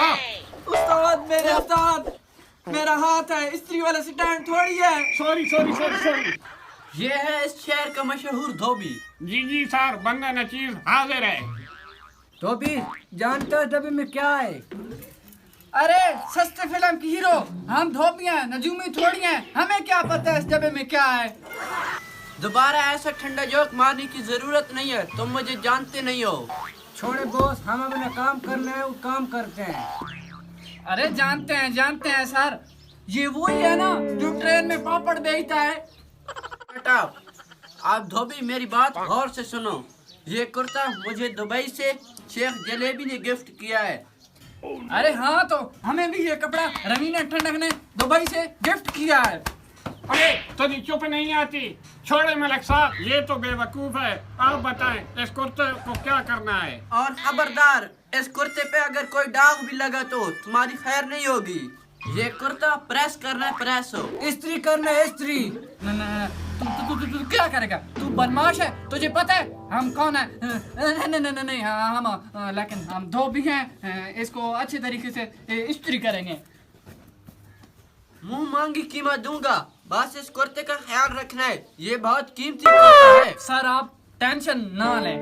उस्ताद मेरे उस्ताद, मेरा हाथ है, इस्त्री वाला स्टैंड थोड़ी है। Sorry sorry sorry sorry. ये है इस शहर का मशहूर धोबी। जी जी सर, बंदा नचीज हाजिर है। धोबी जानते हो डब्बे में क्या है? अरे सस्ते फिल्म की हीरो, हम धोबी हैं, नजूमी थोड़ी हैं, हमें क्या पता है इस डब्बे में क्या है। दोबारा ऐसा ठंडा जोक मारने की जरूरत नहीं है, तुम मुझे जानते नहीं हो। छोड़े बॉस, हम अपना काम करना है, वो काम करते हैं। अरे जानते हैं सर, ये वही है ना जो ट्रेन में पापड़ बेचता है। बेटा, आप धोबी मेरी बात गौर से सुनो। ये कुर्ता मुझे दुबई से शेख जलेबी ने गिफ्ट किया है। अरे हाँ, तो हमें भी ये कपड़ा रवीना ठंडक ने दुबई से गिफ्ट किया है। अरे तुझे चुप नहीं आती? छोड़े मलिक साहब, ये तो बेवकूफ है। आप बताएं इस कुर्ते को क्या करना है? और खबरदार, इस कुर्ते पे अगर कोई दाग भी लगा तो तुम्हारी खैर नहीं होगी। ये कुर्ता प्रेस करना है, प्रेस हो। इस्त्री करना है, इस्त्री। तू क्या करेगा? तू बदमाश है, तुझे पता है हम कौन है? नहीं, हम लेकिन हम धोबी हैं, इसको अच्छे तरीके से इस्त्री करेंगे। मुंह मांगी कीमत दूंगा, बस इस कुर्ते का ख्याल रखना है, ये बहुत कीमती कुर्ता है। सर आप टेंशन ना लें।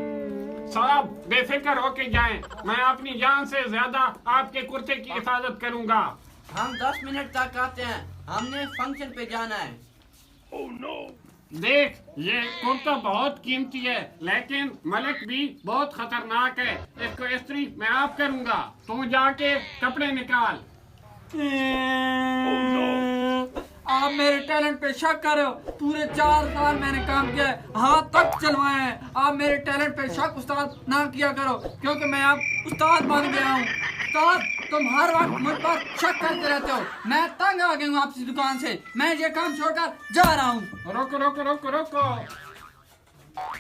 साहब बेफिक्र होके जाएं, मैं अपनी जान से ज्यादा आपके कुर्ते की हिफाजत करूंगा। हम 10 मिनट तक आते हैं, हमने फंक्शन पे जाना है। देख, ये कुर्ता बहुत कीमती है, लेकिन मलिक भी बहुत खतरनाक है। इसको इस्त्री मैं आप करूंगा, तू जाके कपड़े निकाल। आप मेरे टैलेंट पे शक कर रहे हो? पूरे 4 साल मैंने काम किया है, हाथ तक चलवाए हैं। आप मेरे टैलेंट पे शक उस्ताद ना किया करो, क्योंकि मैं अब उस्ताद बन गया हूँ। उस्ताद, तुम हर वक्त मुझ पर शक करते रहते हो। मैं तंग आ गया हूँ आपकी दुकान से, मैं ये काम छोड़कर जा रहा हूँ। रुको रुको रुको रुको,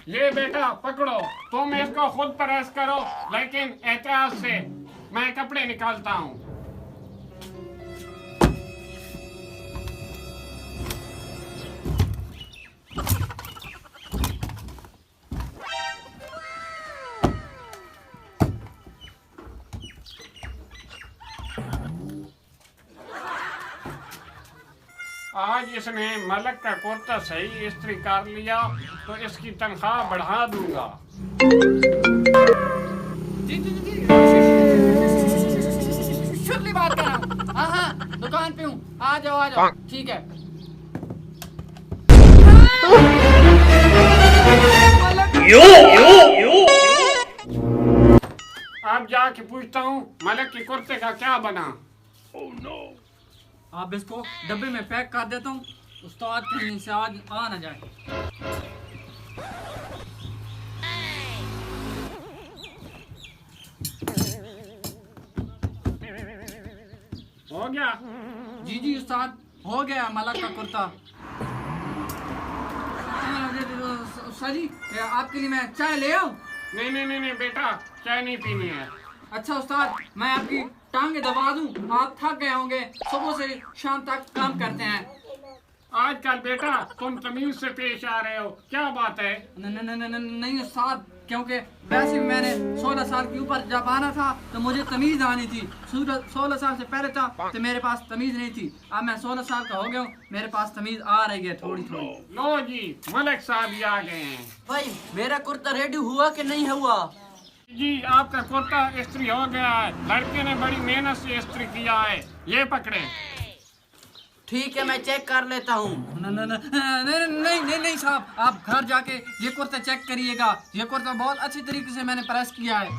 ये बेटा पकड़ो, तुम इसको खुद प्रेस करो, लेकिन एहतियात से। मैं कपड़े निकालता हूँ। आज इसने मलक का कुर्ता सही इस्त्री कर लिया तो इसकी तनख्वाह बढ़ा दूंगा। शुक्ली बात कर रहा हूँ। हाँ, दुकान पे हूँ, आ जाओ। ठीक है। अब जाके पूछता हूँ मलक के कुर्ते का क्या बना। आप इसको डब्बे में पैक कर देता हूँ, उस्ताद कहीं से आज आ ना जाए। हो गया? जी उस्ताद, हो गया मलक का कुर्ता। सर जी, आपके लिए मैं चाय ले आऊं? नहीं बेटा, चाय नहीं पीनी है। अच्छा उस्ताद, मैं आपकी टांगे दबा दूं, आप थक गए होंगे, सुबह से शाम तक काम करते हैं। आजकल बेटा तुम तमीज से पेश आ रहे हो, क्या बात है? नहीं उस्ताद, क्योंकि वैसे भी मैंने 16 साल के ऊपर जब आना था तो मुझे तमीज आनी थी। 16 साल से पहले था तो मेरे पास तमीज नहीं थी। अब मैं 16 साल का हो गया हूँ, मेरे पास तमीज आ रही है थोड़ी थोड़ी। लो जी, मलिक साहब भी आ गए हैं। भाई, मेरा कुर्ता रेडी हुआ कि नहीं हुआ? जी, आपका कुर्ता इस्त्री हो गया है, लड़के ने बड़ी मेहनत से इस्त्री किया है। ये पकड़े। ठीक है, मैं चेक कर लेता हूँ। नहीं साहब, आप घर जाके ये कुर्ता चेक करिएगा। ये कुर्ता बहुत अच्छी तरीके से मैंने प्रेस किया है।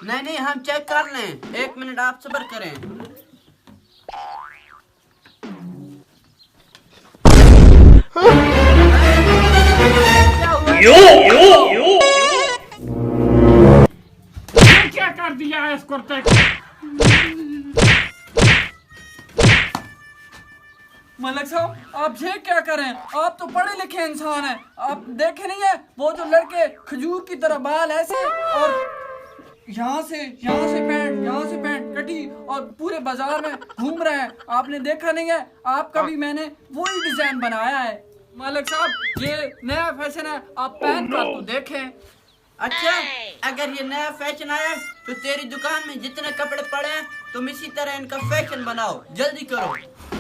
नहीं, हम चेक कर लें, 1 मिनट आप सब्र करें। क्या हुआ? क्या कर दिया है इस कुर्ते को? मलिक साहब, आप ये क्या करें? आप तो पढ़े लिखे इंसान हैं, आप देखे नहीं है वो जो लड़के खजूर की तरह बाल ऐसे और यहाँ से पैंट कटी और पूरे बाजार में घूम रहे हैं, आपने देखा नहीं है? आपका भी मैंने वही डिजाइन बनाया है। मलिक साहब, ये नया फैशन है, आप पहन कर तो देखें। अच्छा, अगर ये नया फैशन आया तो तेरी दुकान में जितने कपड़े पड़े हैं तुम इसी तरह इनका फैशन बनाओ, जल्दी करो।